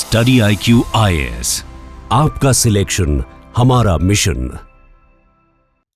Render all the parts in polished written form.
Study IQ IAS, आपका selection हमारा mission.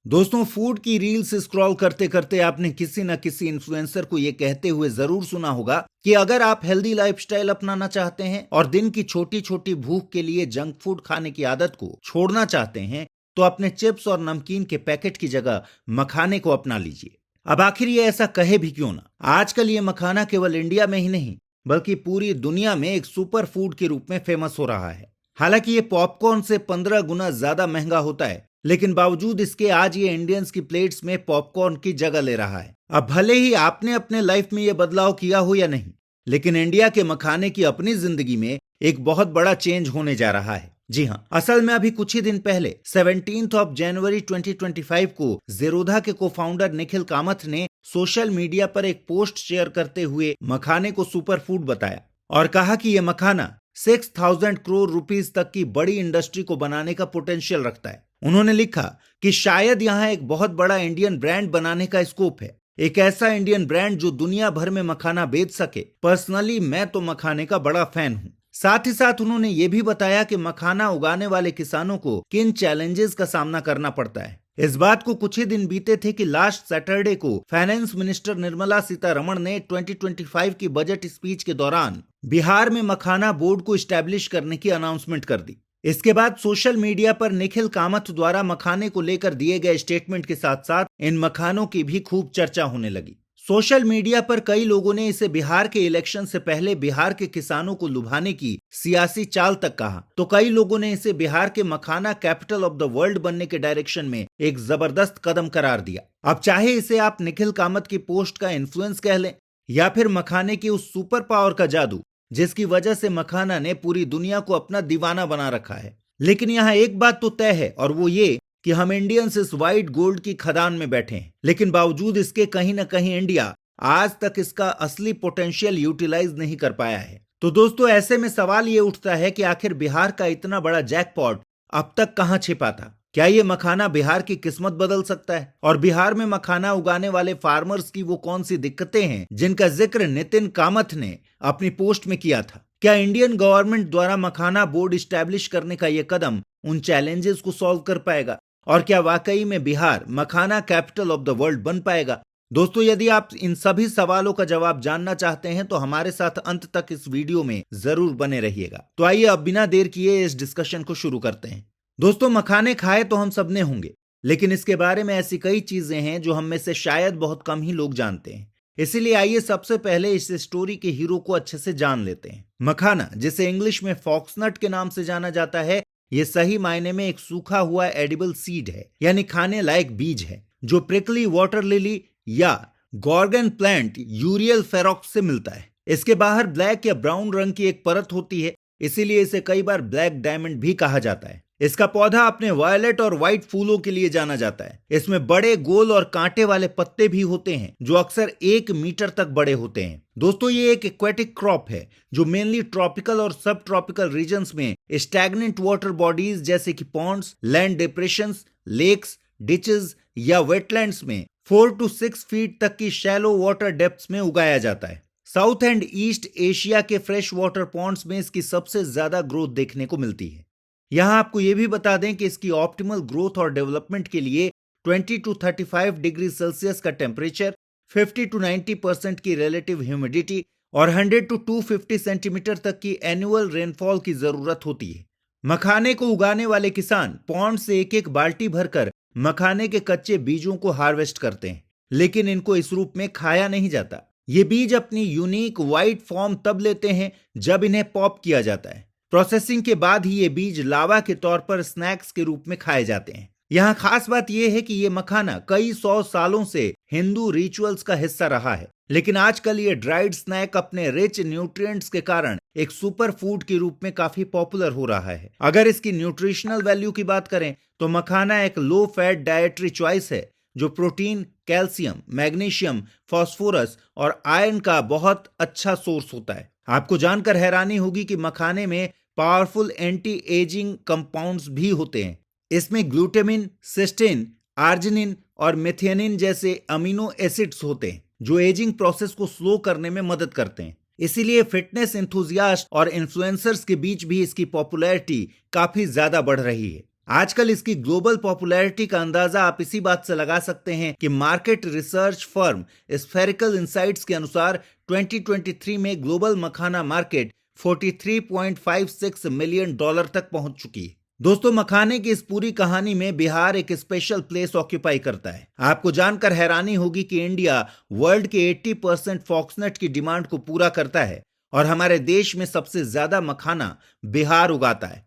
दोस्तों, फूड की रील्स स्क्रॉल करते करते आपने किसी न किसी इन्फ्लुएंसर को यह कहते हुए जरूर सुना होगा कि अगर आप हेल्दी लाइफस्टाइल अपनाना चाहते हैं और दिन की छोटी छोटी भूख के लिए जंक फूड खाने की आदत को छोड़ना चाहते हैं तो अपने चिप्स और नमकीन के पैकेट की जगह मखाने को अपना लीजिए। अब आखिर ये ऐसा कहे भी क्यों ना। आजकल ये मखाना केवल इंडिया में ही नहीं बल्कि पूरी दुनिया में एक सुपर फूड के रूप में फेमस हो रहा है। हालांकि ये पॉपकॉर्न से 15 गुना ज्यादा महंगा होता है, लेकिन बावजूद इसके आज ये इंडियंस की प्लेट्स में पॉपकॉर्न की जगह ले रहा है। अब भले ही आपने अपने लाइफ में ये बदलाव किया हो या नहीं, लेकिन इंडिया के मखाने की अपनी जिंदगी में एक बहुत बड़ा चेंज होने जा रहा है। जी हाँ, असल में अभी कुछ ही दिन पहले 17 जनवरी 2025 को ज़ीरोधा के को फाउंडर निखिल कामत ने सोशल मीडिया पर एक पोस्ट शेयर करते हुए मखाने को सुपर फूड बताया और कहा कि यह मखाना 6000 करोड़ रुपीस तक की बड़ी इंडस्ट्री को बनाने का पोटेंशियल रखता है। उन्होंने लिखा कि शायद यहाँ एक बहुत बड़ा इंडियन ब्रांड बनाने का स्कोप है, एक ऐसा इंडियन ब्रांड जो दुनिया भर में मखाना बेच सके। पर्सनली मैं तो मखाने का बड़ा फैन हूँ। साथ ही साथ उन्होंने ये भी बताया कि मखाना उगाने वाले किसानों को किन चैलेंजेस का सामना करना पड़ता है। इस बात को कुछ ही दिन बीते थे कि लास्ट सैटरडे को फाइनेंस मिनिस्टर निर्मला सीतारमण ने 2025 की बजट स्पीच के दौरान बिहार में मखाना बोर्ड को स्टैब्लिश करने की अनाउंसमेंट कर दी। इसके बाद सोशल मीडिया पर निखिल कामत द्वारा मखाने को लेकर दिए गए स्टेटमेंट के साथ साथ इन मखानों की भी खूब चर्चा होने लगी। सोशल मीडिया पर कई लोगों ने इसे बिहार के इलेक्शन से पहले बिहार के किसानों को लुभाने की सियासी चाल तक कहा, तो कई लोगों ने इसे बिहार के मखाना कैपिटल ऑफ द वर्ल्ड बनने के डायरेक्शन में एक जबरदस्त कदम करार दिया। अब चाहे इसे आप निखिल कामत की पोस्ट का इन्फ्लुएंस कह लें या फिर मखाने की उस सुपर पावर का जादू जिसकी वजह से मखाना ने पूरी दुनिया को अपना दीवाना बना रखा है, लेकिन यहाँ एक बात तो तय है और वो ये कि हम इंडियंस इस व्हाइट गोल्ड की खदान में बैठे हैं, लेकिन बावजूद इसके कहीं ना कहीं इंडिया आज तक इसका असली पोटेंशियल यूटिलाइज नहीं कर पाया है। तो दोस्तों, ऐसे में सवाल ये उठता है कि आखिर बिहार का इतना बड़ा जैकपॉट अब तक कहां छिपा था? क्या ये मखाना बिहार की किस्मत बदल सकता है? और बिहार में मखाना उगाने वाले फार्मर्स की वो कौन सी दिक्कतें हैं जिनका जिक्र नितिन कामत ने अपनी पोस्ट में किया था? क्या इंडियन गवर्नमेंट द्वारा मखाना बोर्ड स्टैब्लिश करने का यह कदम उन चैलेंजेस को सॉल्व कर पाएगा? और क्या वाकई में बिहार मखाना कैपिटल ऑफ द वर्ल्ड बन पाएगा? दोस्तों, यदि आप इन सभी सवालों का जवाब जानना चाहते हैं तो हमारे साथ अंत तक इस वीडियो में जरूर बने रहिएगा। तो आइए अब बिना देर किए इस डिस्कशन को शुरू करते हैं। दोस्तों, मखाने खाए तो हम सबने होंगे, लेकिन इसके बारे में ऐसी कई चीजें हैं जो हम में से शायद बहुत कम ही लोग जानते हैं। इसीलिए आइए सबसे पहले इस स्टोरी के हीरो को अच्छे से जान लेते हैं। मखाना, जिसे इंग्लिश में फॉक्सनट के नाम से जाना जाता है, ये सही मायने में एक सूखा हुआ एडिबल सीड है, यानी खाने लायक बीज है, जो प्रिकली वाटर लिली या गॉर्गन प्लांट यूरियल फेरोक्स से मिलता है। इसके बाहर ब्लैक या ब्राउन रंग की एक परत होती है, इसीलिए इसे कई बार ब्लैक डायमंड भी कहा जाता है। इसका पौधा अपने वायलेट और व्हाइट फूलों के लिए जाना जाता है। इसमें बड़े गोल और कांटे वाले पत्ते भी होते हैं जो अक्सर 1 मीटर तक बड़े होते हैं। दोस्तों, ये एक एक्वेटिक क्रॉप है जो मेनली ट्रॉपिकल और सब ट्रॉपिकल रीजन्स में स्टैग्नेंट वाटर बॉडीज जैसे कि ponds, land depressions, lakes, ditches या वेटलैंड्स में 4 to 6 फीट तक की शैलो वाटर डेप्थ्स में उगाया जाता है। साउथ एंड ईस्ट एशिया के फ्रेश वाटर पॉन्ड्स में इसकी सबसे ज्यादा ग्रोथ देखने को मिलती है। यहां आपको यह भी बता दें कि इसकी ऑप्टिमल ग्रोथ और डेवलपमेंट के लिए 20 to 35 डिग्री सेल्सियस का टेम्परेचर, 50 to 90% की रिलेटिव ह्यूमिडिटी और 100 to 250 सेंटीमीटर तक की एनुअल रेनफॉल की जरूरत होती है। मखाने को उगाने वाले किसान पॉन्ड से एक एक बाल्टी भरकर मखाने के कच्चे बीजों को हार्वेस्ट करते हैं, लेकिन इनको इस रूप में खाया नहीं जाता। ये बीज अपनी यूनिक व्हाइट फॉर्म तब लेते हैं जब इन्हें पॉप किया जाता है। प्रोसेसिंग के बाद ही ये बीज लावा के तौर पर स्नैक्स के रूप में खाए जाते हैं। यहाँ खास बात यह है कि ये मखाना कई 100 सालों से हिंदू रिचुअल्स का हिस्सा रहा है, लेकिन आजकल ये ड्राइड स्नैक अपने रिच न्यूट्रिएंट्स के कारण एक सुपर फूड के रूप में काफी पॉपुलर हो रहा है। अगर इसकी न्यूट्रिशनल वैल्यू की बात करें तो मखाना एक लो फैट डाइटरी चॉइस है जो प्रोटीन, कैल्शियम, मैग्नीशियम, फास्फोरस और आयरन का बहुत अच्छा सोर्स होता है। आपको जानकर हैरानी होगी कि मखाने में पावरफुल एंटी एजिंग कंपाउंड्स भी होते हैं। इसमें ग्लूटामिन, सिस्टीन, आर्जिनिन और मेथियोनिन जैसे अमीनो एसिड्स होते हैं जो एजिंग प्रोसेस को स्लो करने में मदद करते हैं। इसीलिए फिटनेस एंथुजियास्ट और इन्फ्लुएंसर्स के बीच भी इसकी पॉपुलैरिटी काफी ज्यादा बढ़ रही है। आजकल इसकी ग्लोबल पॉपुलैरिटी का अंदाजा आप इसी बात से लगा सकते हैं कि market research firm spherical insights के अनुसार 2023 में ग्लोबल मखाना मार्केट $43.56 मिलियन तक पहुंच चुकी है। दोस्तों, मखाने की इस पूरी कहानी में बिहार एक स्पेशल प्लेस ऑक्यूपाई करता है। आपको जानकर हैरानी होगी कि इंडिया वर्ल्ड के 80% फॉक्सनट की डिमांड को पूरा करता है और हमारे देश में सबसे ज्यादा मखाना बिहार उगाता है।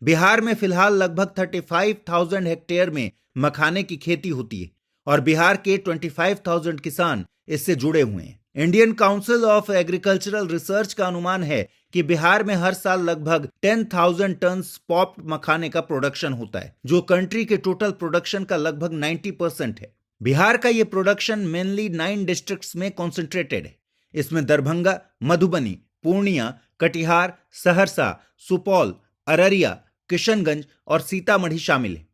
बिहार में फिलहाल लगभग 35,000 हेक्टेयर में मखाने की खेती होती है और बिहार के 25,000 किसान इससे जुड़े हुए हैं। Indian council of agricultural research का अनुमान है कि बिहार में हर साल लगभग 10,000 टन पॉप्ड मखाने का प्रोडक्शन होता है, जो कंट्री के टोटल प्रोडक्शन का लगभग 90% है। बिहार का ये प्रोडक्शन मेनली 9 डिस्ट्रिक्ट्स में कॉन्सेंट्रेटेड है। इसमें दरभंगा, मधुबनी, पूर्णिया, कटिहार, सहरसा, सुपौल, अररिया, किशनगंज और सीतामढ़ी शामिल है,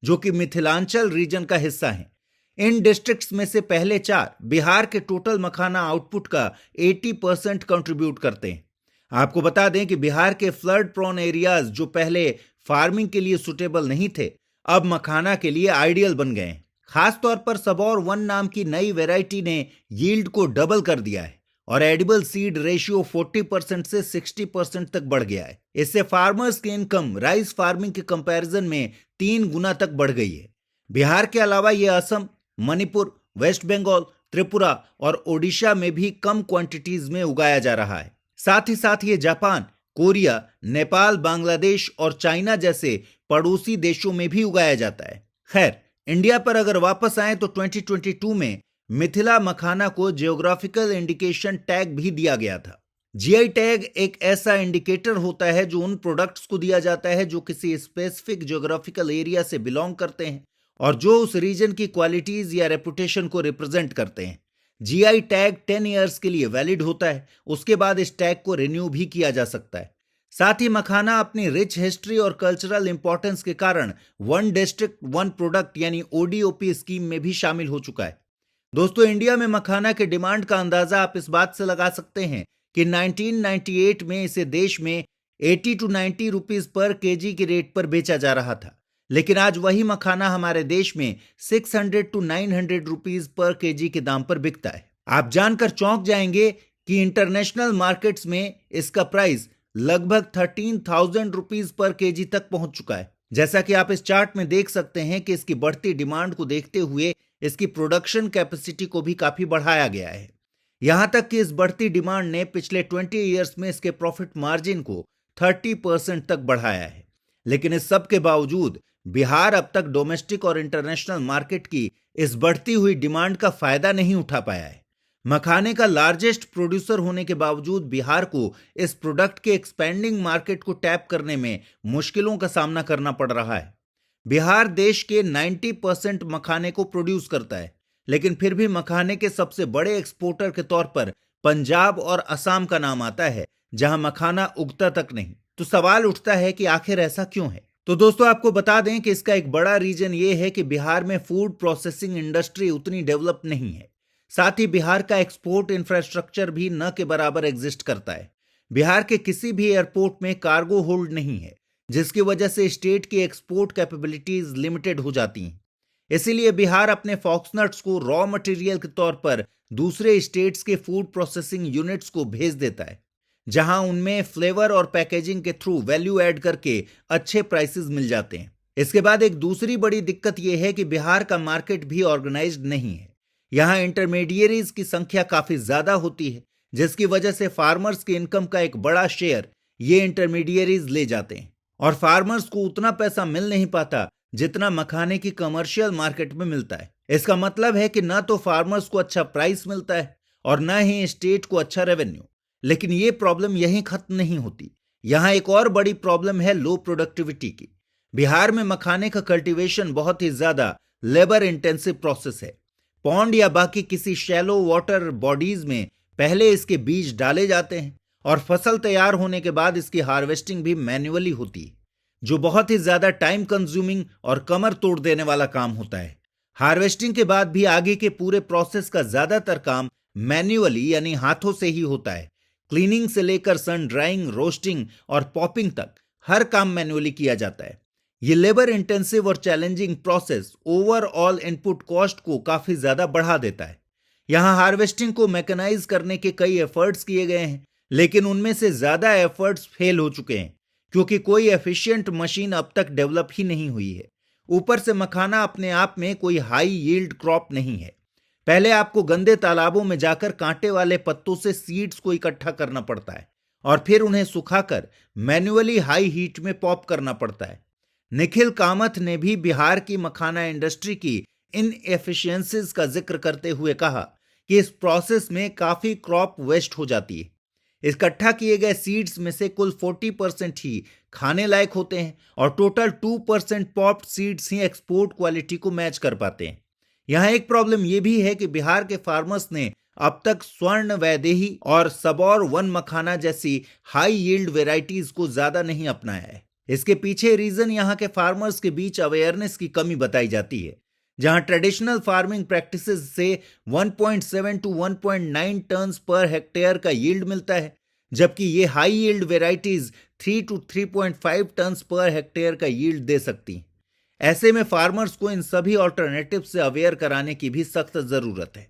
जो कि मिथिलांचल रीजन का हिस्सा है। इन डिस्ट्रिक्ट्स में से पहले 4 बिहार के टोटल मखाना आउटपुट का 80% कंट्रीब्यूट करते हैं। आपको बता दें कि बिहार के फ्लड प्रोन एरियाज जो पहले फार्मिंग के लिए सुटेबल नहीं थे, अब मखाना के लिए आइडियल बन गए हैं। खास तौर पर सबौर 1 नाम की नई वैरायटी ने यील्ड को डबल कर दिया है और एडिबल सीड रेशियो 40% से 60% तक बढ़ गया है। इससे फार्मर्स की इनकम राइस फार्मिंग के कंपैरिजन में 3 गुना तक बढ़ गई है। बिहार के अलावा यह असम, मणिपुर, वेस्ट बंगाल, त्रिपुरा और ओडिशा में भी कम क्वांटिटीज में उगाया जा रहा है। साथ ही साथ ये जापान, कोरिया, नेपाल, बांग्लादेश और चाइना जैसे पड़ोसी देशों में भी उगाया जाता है। खैर, इंडिया पर अगर वापस आए तो 2022 में मिथिला मखाना को जियोग्राफिकल इंडिकेशन टैग भी दिया गया था। जीआई टैग एक ऐसा इंडिकेटर होता है जो उन प्रोडक्ट्स को दिया जाता है जो किसी स्पेसिफिक जियोग्राफिकल एरिया से बिलोंग करते हैं और जो उस रीजन की क्वालिटीज या रेपुटेशन को रिप्रेजेंट करते हैं। जीआई टैग 10 इयर्स के लिए वैलिड होता है। उसके बाद इस टैग को रिन्यू भी किया जा सकता है। साथ ही मखाना अपनी रिच हिस्ट्री और कल्चरल इंपॉर्टेंस के कारण 1 डिस्ट्रिक्ट 1 प्रोडक्ट यानी ओडीओपी स्कीम में भी शामिल हो चुका है। दोस्तों, इंडिया में मखाना के डिमांड का अंदाजा आप इस बात से लगा सकते हैं कि 1998 में इसे देश में 80 to 90 रुपीज पर केजी के रेट पर बेचा जा रहा था, लेकिन आज वही मखाना हमारे देश में 600 to 900 रुपीज पर केजी के दाम पर बिकता है। आप जानकर चौंक जाएंगे कि इंटरनेशनल मार्केट्स में इसका प्राइस लगभग 13,000 रुपीज पर केजी तक पहुंच चुका है। जैसा कि आप इस चार्ट में देख सकते हैं कि इसकी बढ़ती डिमांड को देखते हुए इसकी प्रोडक्शन कैपेसिटी को भी काफी बढ़ाया गया है। यहां तक कि इस बढ़ती डिमांड ने पिछले 20 इयर्स में इसके प्रॉफिट मार्जिन को 30% तक बढ़ाया है। लेकिन इस सब के बावजूद बिहार अब तक डोमेस्टिक और इंटरनेशनल मार्केट की इस बढ़ती हुई डिमांड का फायदा नहीं उठा पाया है। मखाने का लार्जेस्ट प्रोड्यूसर होने के बावजूद बिहार को इस प्रोडक्ट के एक्सपेंडिंग मार्केट को टैप करने में मुश्किलों का सामना करना पड़ रहा है। बिहार देश के 90% मखाने को प्रोड्यूस करता है, लेकिन फिर भी मखाने के सबसे बड़े एक्सपोर्टर के तौर पर पंजाब और असम का नाम आता है, जहां मखाना उगता तक नहीं। तो सवाल उठता है कि आखिर ऐसा क्यों है? तो दोस्तों, आपको बता दें कि इसका एक बड़ा रीजन ये है कि बिहार में फूड प्रोसेसिंग इंडस्ट्री उतनी डेवलप नहीं है। साथ ही बिहार का एक्सपोर्ट इंफ्रास्ट्रक्चर भी न के बराबर एग्जिस्ट करता है। बिहार के किसी भी एयरपोर्ट में कार्गो होल्ड नहीं है, जिसकी वजह से स्टेट की एक्सपोर्ट कैपेबिलिटीज लिमिटेड हो जाती हैं। इसीलिए बिहार अपने फॉक्सनट्स को रॉ मटेरियल के तौर पर दूसरे स्टेट्स के फूड प्रोसेसिंग यूनिट्स को भेज देता है, जहां उनमें फ्लेवर और पैकेजिंग के थ्रू वैल्यू ऐड करके अच्छे प्राइसेस मिल जाते हैं। इसके बाद एक दूसरी बड़ी दिक्कत यह है कि बिहार का मार्केट भी ऑर्गेनाइज्ड नहीं है। यहां इंटरमीडियरीज की संख्या काफी ज्यादा होती है, जिसकी वजह से फार्मर्स की इनकम का एक बड़ा शेयर ये इंटरमीडियरीज ले जाते हैं और फार्मर्स को उतना पैसा मिल नहीं पाता जितना मखाने की कमर्शियल मार्केट में मिलता है। इसका मतलब है कि ना तो फार्मर्स को अच्छा प्राइस मिलता है और ना ही स्टेट को अच्छा रेवेन्यू। लेकिन ये प्रॉब्लम यहीं खत्म नहीं होती। यहां एक और बड़ी प्रॉब्लम है लो प्रोडक्टिविटी की। बिहार में मखाने का कल्टीवेशन बहुत ही ज्यादा लेबर इंटेंसिव प्रोसेस है। पॉन्ड या बाकी किसी शैलो वाटर बॉडीज में पहले इसके बीज डाले जाते हैं और फसल तैयार होने के बाद इसकी हार्वेस्टिंग भी मैन्युअली होती है, जो बहुत ही ज्यादा टाइम कंज्यूमिंग और कमर तोड़ देने वाला काम होता है। हार्वेस्टिंग के बाद भी आगे के पूरे प्रोसेस का ज्यादातर काम मैन्युअली यानी हाथों से ही होता है, क्लीनिंग से लेकर सन ड्राइंग, रोस्टिंग और पॉपिंग तक हर काम मैन्युअली किया जाता है। ये लेबर इंटेंसिव और challenging process overall input cost को काफी ज्यादा बढ़ा देता है। यहाँ हार्वेस्टिंग को मैकेनाइज करने के कई एफर्ट्स किए गए हैं, लेकिन उनमें से ज्यादा एफर्ट्स फेल हो चुके हैं क्योंकि कोई एफिशिएंट मशीन अब तक डेवलप ही नहीं हुई है। ऊपर से मखाना अपने आप में कोई हाई यील्ड क्रॉप नहीं है। पहले आपको गंदे तालाबों में जाकर कांटे वाले पत्तों से सीड्स को इकट्ठा करना पड़ता है और फिर उन्हें सुखाकर मैन्युअली हाई हीट में पॉप करना पड़ता है। निखिल कामथ ने भी बिहार की मखाना इंडस्ट्री की इन एफिशिएंसीज का जिक्र करते हुए कहा कि इस प्रोसेस में काफी क्रॉप वेस्ट हो जाती है। इकट्ठा किए गए सीड्स में से कुल 40% ही खाने लायक होते हैं और टोटल 2% पॉप्ड सीड्स ही एक्सपोर्ट क्वालिटी को मैच कर पाते हैं। यहाँ एक प्रॉब्लम यह भी है कि बिहार के फार्मर्स ने अब तक स्वर्ण, वैदेही और सबौर वन मखाना जैसी हाई यील्ड वेराइटीज को ज्यादा नहीं अपनाया है। इसके पीछे रीजन यहाँ के फार्मर्स के बीच अवेयरनेस की कमी बताई जाती है। जहां ट्रेडिशनल फार्मिंग प्रैक्टिसेस से 1.7 टू 1.9 टन्स पर हेक्टेयर का यील्ड मिलता है, जबकि ये high yield varieties 3 to 3.5 tons पर हेक्टेयर का यील्ड दे सकती हैं। ऐसे में फार्मर्स को इन सभी ऑल्टरनेटिव से अवेयर कराने की भी सख्त जरूरत है।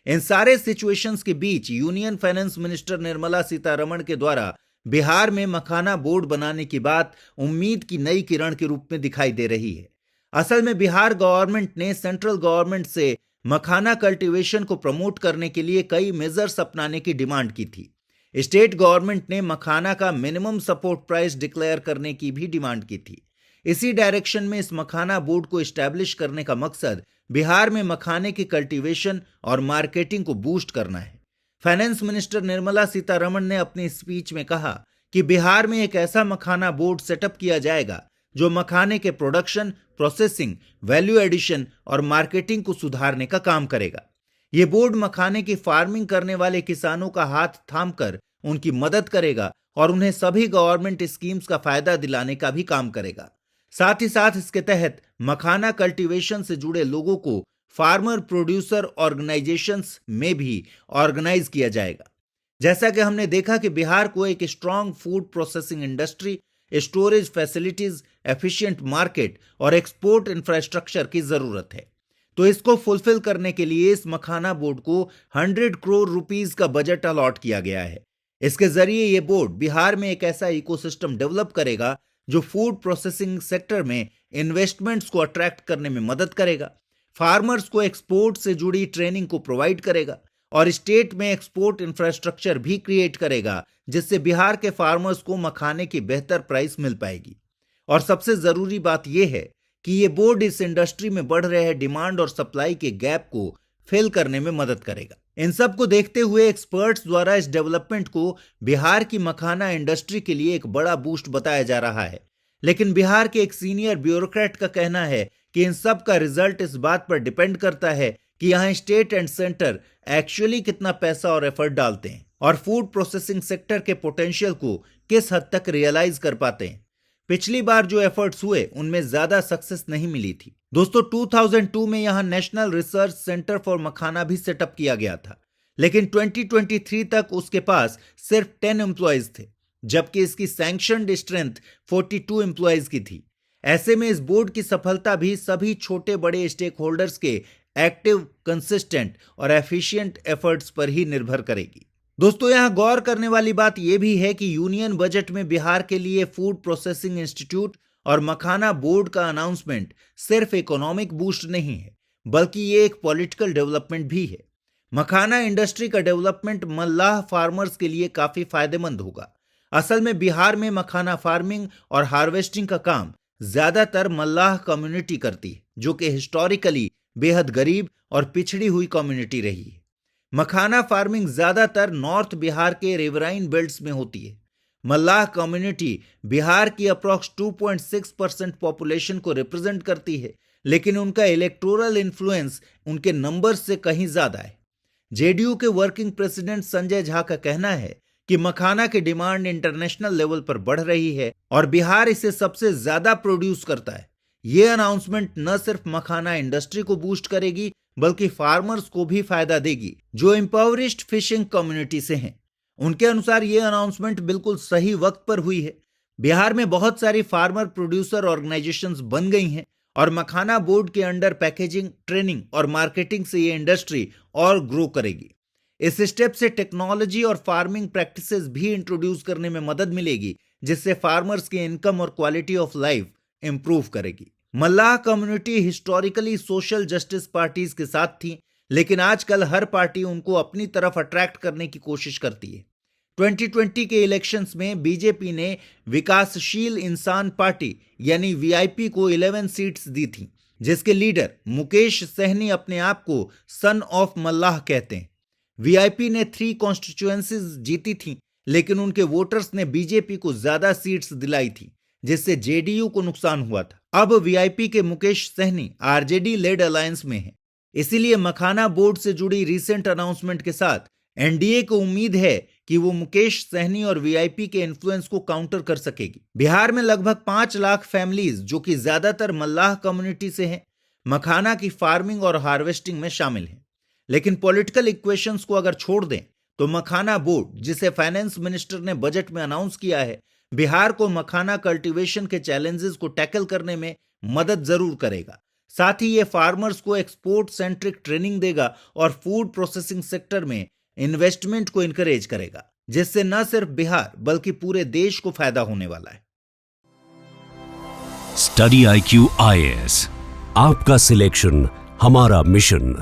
इन सारे सिचुएशंस के बीच union finance minister Nirmala Sitharaman के द्वारा बिहार में मखाना बोर्ड बनाने की बात उम्मीद की नई किरण के रूप में दिखाई दे रही है। असल में बिहार गवर्नमेंट ने सेंट्रल गवर्नमेंट से मखाना कल्टीवेशन को प्रमोट करने के लिए कई मेजर्स अपनाने की डिमांड की थी। स्टेट गवर्नमेंट ने मखाना का मिनिमम सपोर्ट प्राइस डिक्लेयर करने की भी डिमांड की थी। इसी डायरेक्शन में इस मखाना बोर्ड को एस्टैब्लिश करने का मकसद बिहार में मखाने की कल्टीवेशन और मार्केटिंग को बूस्ट करना है। फाइनेंस मिनिस्टर निर्मला सीतारमण ने अपनी स्पीच में कहा कि बिहार में एक ऐसा मखाना बोर्ड सेटअप किया जाएगा जो मखाने के प्रोडक्शन, प्रोसेसिंग, वैल्यू एडिशन और मार्केटिंग को सुधारने का काम करेगा। ये बोर्ड मखाने की फार्मिंग करने वाले किसानों का हाथ थामकर उनकी मदद करेगा और उन्हें सभी गवर्नमेंट स्कीम्स का फायदा दिलाने का भी काम करेगा। साथ ही साथ इसके तहत मखाना कल्टीवेशन से जुड़े लोगों को फार्मर प्रोड्यूसर ऑर्गेनाइजेशंस में भी ऑर्गेनाइज किया जाएगा। जैसा कि हमने देखा कि बिहार को एक strong food processing industry, storage facilities, efficient market और एक्सपोर्ट इंफ्रास्ट्रक्चर की जरूरत है। तो इसको फुलफिल करने के लिए इस मखाना बोर्ड को 100 करोड़ रुपीस का बजट अलॉट किया गया है। इसके जरिए यह बोर्ड बिहार में एक ऐसा इकोसिस्टम डेवलप करेगा जो फूड प्रोसेसिंग सेक्टर में इन्वेस्टमेंट्स को अट्रैक्ट करने में मदद करेगा, फार्मर्स को एक्सपोर्ट से जुड़ी ट्रेनिंग को प्रोवाइड करेगा और स्टेट में एक्सपोर्ट इंफ्रास्ट्रक्चर भी क्रिएट करेगा, जिससे बिहार के फार्मर्स को मखाने की बेहतर प्राइस मिल पाएगी। और सबसे जरूरी बात यह है कि यह बोर्ड इस इंडस्ट्री में बढ़ रहे डिमांड और सप्लाई के गैप को फिल करने में मदद करेगा। इन सब को देखते हुए एक्सपर्ट्स द्वारा इस डेवलपमेंट को बिहार की मखाना इंडस्ट्री के लिए एक बड़ा बूस्ट बताया जा रहा है। लेकिन बिहार के एक सीनियर ब्यूरोक्रेट का कहना है कि इन सब का रिजल्ट इस बात पर डिपेंड करता है कि यहाँ स्टेट एंड सेंटर एक्चुअली कितना पैसा और एफर्ट डालते हैं और फूड प्रोसेसिंग सेक्टर के पोटेंशियल को किस हद तक रियलाइज कर पाते हैं। पिछली बार जो एफर्ट्स हुए उनमें ज्यादा सक्सेस नहीं मिली थी। दोस्तों 2002 में यहां नेशनल रिसर्च सेंटर फॉर मखाना भी सेटअप किया गया था, लेकिन 2023 तक उसके पास सिर्फ 10 एम्प्लॉयज थे, जबकि इसकी सैंक्शनड स्ट्रेंथ 42 एम्प्लॉयज की थी। ऐसे में इस बोर्ड की सफलता भी सभी छोटे बड़े स्टेक होल्डर्स के एक्टिव, कंसिस्टेंट और एफिशिएंट एफर्ट्स पर ही निर्भर करेगी। दोस्तों यहां गौर करने वाली बात यह भी है कि यूनियन बजट में बिहार के लिए फूड प्रोसेसिंग इंस्टीट्यूट और मखाना बोर्ड का अनाउंसमेंट सिर्फ इकोनॉमिक बूस्ट नहीं है, बल्कि ये एक पॉलिटिकल डेवलपमेंट भी है। मखाना इंडस्ट्री का डेवलपमेंट मल्लाह फार्मर्स के लिए काफी फायदेमंद होगा। असल में बिहार में मखाना फार्मिंग और हार्वेस्टिंग का काम ज्यादातर मल्लाह कम्युनिटी करती है, जो कि हिस्टोरिकली बेहद गरीब और पिछड़ी हुई कम्युनिटी रही है। मखाना फार्मिंग ज्यादातर नॉर्थ बिहार के रिवराइन बेल्ट्स में होती है। मल्लाह कम्युनिटी बिहार की अप्रॉक्स 2.6% पॉपुलेशन को रिप्रेजेंट करती है, लेकिन उनका इलेक्टोरल इन्फ्लुएंस उनके नंबर्स से कहीं ज्यादा है। जेडीयू के वर्किंग प्रेसिडेंट संजय झा का कहना है कि मखाना की डिमांड इंटरनेशनल लेवल पर बढ़ रही है और बिहार इसे सबसे ज्यादा प्रोड्यूस करता है। यह अनाउंसमेंट न सिर्फ मखाना इंडस्ट्री को बूस्ट करेगी, बल्कि फार्मर्स को भी फायदा देगी जो इंपावरिश्ड फिशिंग कम्युनिटी से हैं। उनके अनुसार ये अनाउंसमेंट बिल्कुल सही वक्त पर हुई है। बिहार में बहुत सारी फार्मर प्रोड्यूसर ऑर्गेनाइजेशंस बन गई हैं और मखाना बोर्ड के अंडर पैकेजिंग, ट्रेनिंग और मार्केटिंग से ये इंडस्ट्री और ग्रो करेगी। इस स्टेप से टेक्नोलॉजी और फार्मिंग प्रैक्टिसेस भी इंट्रोड्यूस करने में मदद मिलेगी, जिससे फार्मर्स की इनकम और क्वालिटी ऑफ लाइफ इंप्रूव करेगी। Mallah community historically social justice parties के साथ थी, लेकिन आजकल हर पार्टी उनको अपनी तरफ अट्रैक्ट करने की कोशिश करती है। 2020 के इलेक्शंस में बीजेपी ने विकासशील इंसान पार्टी यानी वीआईपी को 11 सीट्स दी थी, जिसके लीडर मुकेश सहनी अपने आप को सन ऑफ मल्लाह कहते हैं। वीआईपी ने 3 कॉन्स्टिट्यूएंसीज जीती थी, लेकिन उनके वोटर्स ने बीजेपी को ज्यादा सीट्स दिलाई थी, जिससे जेडीयू को नुकसान हुआ था। अब वीआईपी के Mukesh Sahani RJD led alliance में है, इसीलिए मखाना बोर्ड से जुड़ी रीसेंट अनाउंसमेंट के साथ एनडीए को उम्मीद है कि वो मुकेश सहनी और वीआईपी के इन्फ्लुएंस को काउंटर कर सकेगी। बिहार में लगभग 5 लाख फैमिलीज, जो कि ज्यादातर मल्लाह कम्युनिटी से हैं, मखाना की फार्मिंग और हार्वेस्टिंग में शामिल हैं। लेकिन पॉलिटिकल इक्वेशंस को अगर छोड़ दें तो मखाना बोर्ड, जिसे फाइनेंस मिनिस्टर ने बजट में अनाउंस किया है, बिहार को मखाना कल्टीवेशन के चैलेंजेस को टैकल करने में मदद जरूर करेगा। साथ ही ये फार्मर्स को एक्सपोर्ट सेंट्रिक ट्रेनिंग देगा और फूड प्रोसेसिंग सेक्टर में इन्वेस्टमेंट को इनकरेज करेगा, जिससे न सिर्फ बिहार बल्कि पूरे देश को फायदा होने वाला है। स्टडी IQ IAS, आपका सिलेक्शन हमारा मिशन।